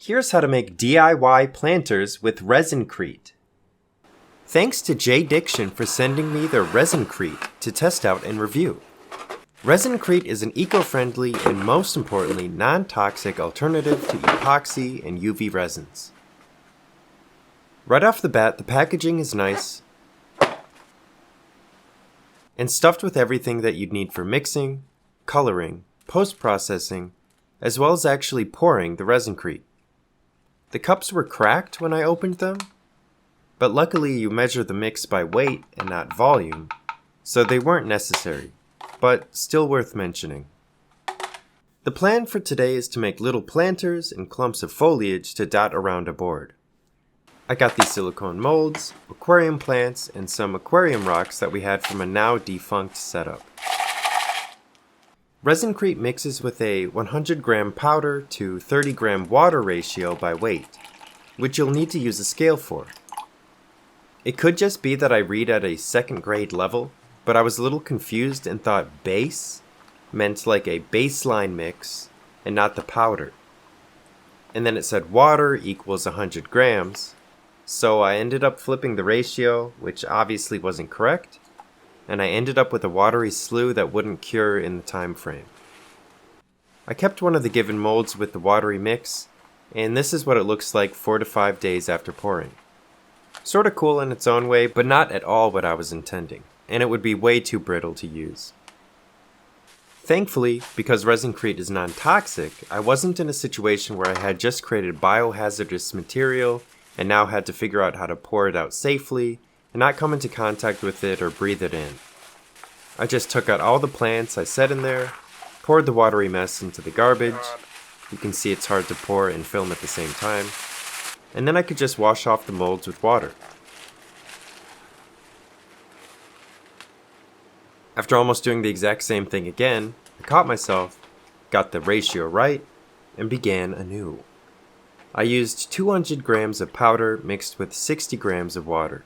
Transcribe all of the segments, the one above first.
Here's how to make DIY planters with ResinCrete. Thanks to JDiction for sending me their ResinCrete to test out and review. ResinCrete is an eco-friendly and most importantly non-toxic alternative to epoxy and UV resins. Right off the bat, the packaging is nice and stuffed with everything that you'd need for mixing, coloring, post-processing, as well as actually pouring the ResinCrete. The cups were cracked when I opened them, but luckily you measure the mix by weight and not volume, so they weren't necessary, but still worth mentioning. The plan for today is to make little planters and clumps of foliage to dot around a board. I got these silicone molds, aquarium plants, and some aquarium rocks that we had from a now defunct setup. ResinCrete mixes with a 100 gram powder to 30 gram water ratio by weight, which you'll need to use a scale for. It could just be that I read at a second grade level, but I was a little confused and thought base meant like a baseline mix and not the powder. And then it said water equals 100 grams, so I ended up flipping the ratio, which obviously wasn't correct, and I ended up with a watery slough that wouldn't cure in the time frame. I kept one of the given molds with the watery mix, and this is what it looks like 4 to 5 days after pouring. Sorta cool in its own way, but not at all what I was intending, and it would be way too brittle to use. Thankfully, because ResinCrete is non-toxic, I wasn't in a situation where I had just created biohazardous material and now had to figure out how to pour it out safely and not come into contact with it or breathe it in. I just took out all the plants I set in there, poured the watery mess into the garbage. You can see it's hard to pour and film at the same time. And then I could just wash off the molds with water. After almost doing the exact same thing again, I caught myself, got the ratio right, and began anew. I used 200 grams of powder mixed with 60 grams of water.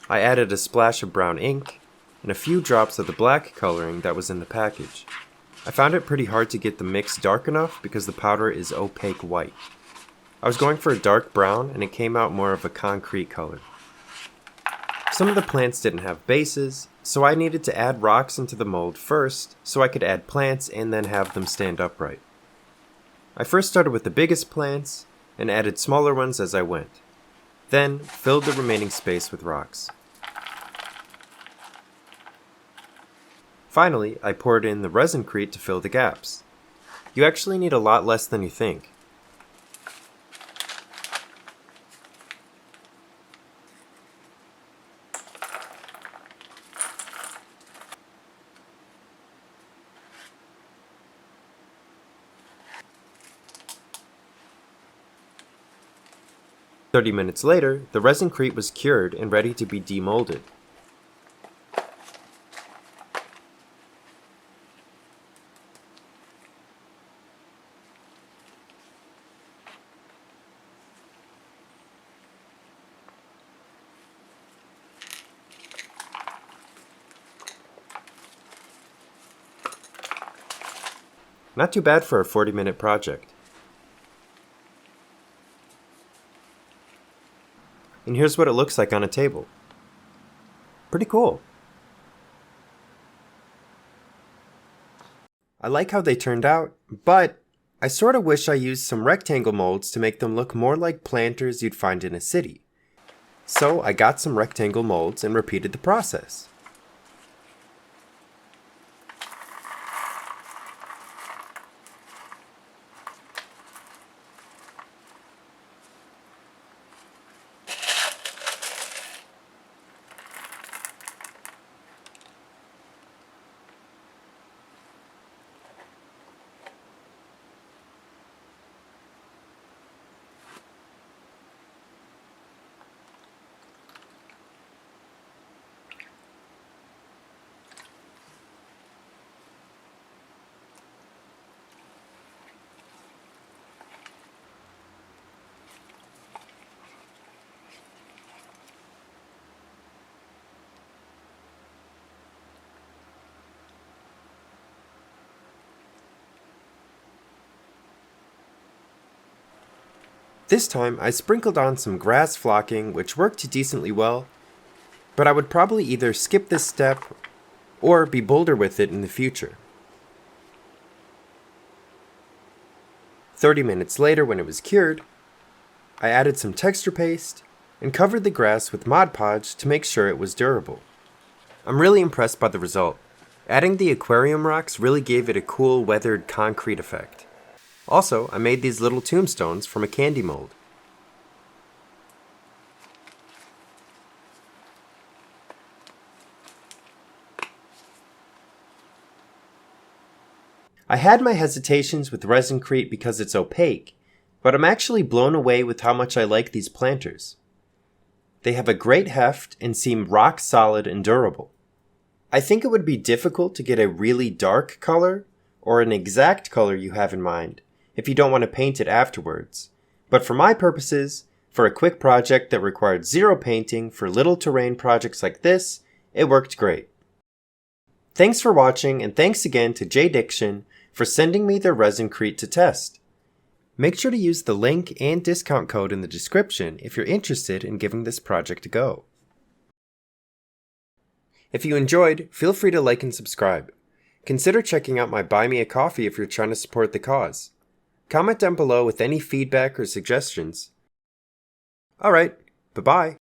I added a splash of brown ink and a few drops of the black coloring that was in the package. I found it pretty hard to get the mix dark enough because the powder is opaque white. I was going for a dark brown and it came out more of a concrete color. Some of the plants didn't have bases, so I needed to add rocks into the mold first so I could add plants and then have them stand upright. I first started with the biggest plants and added smaller ones as I went. Then filled the remaining space with rocks. Finally, I poured in the ResinCrete to fill the gaps. You actually need a lot less than you think. "30 minutes later, the ResinCrete was cured and ready to be demolded. Not too bad for a 40-minute project. And here's what it looks like on a table. Pretty cool. I like how they turned out, but I sorta wish I used some rectangle molds to make them look more like planters you'd find in a city. So I got some rectangle molds and repeated the process. This time, I sprinkled on some grass flocking, which worked decently well, but I would probably either skip this step or be bolder with it in the future. 30 minutes later, when it was cured, I added some texture paste and covered the grass with Mod Podge to make sure it was durable. I'm really impressed by the result. Adding the aquarium rocks really gave it a cool weathered concrete effect. Also, I made these little tombstones from a candy mold. I had my hesitations with ResinCrete because it's opaque, but I'm actually blown away with how much I like these planters. They have a great heft and seem rock solid and durable. I think it would be difficult to get a really dark color or an exact color you have in mind if you don't want to paint it afterwards, but for my purposes, for a quick project that required zero painting for little terrain projects like this, it worked great. Thanks for watching, and thanks again to JDiction for sending me their ResinCrete to test. Make sure to use the link and discount code in the description if you're interested in giving this project a go. If you enjoyed, feel free to like and subscribe. Consider checking out my Buy Me a Coffee if you're trying to support the cause. Comment down below with any feedback or suggestions. Alright, bye-bye.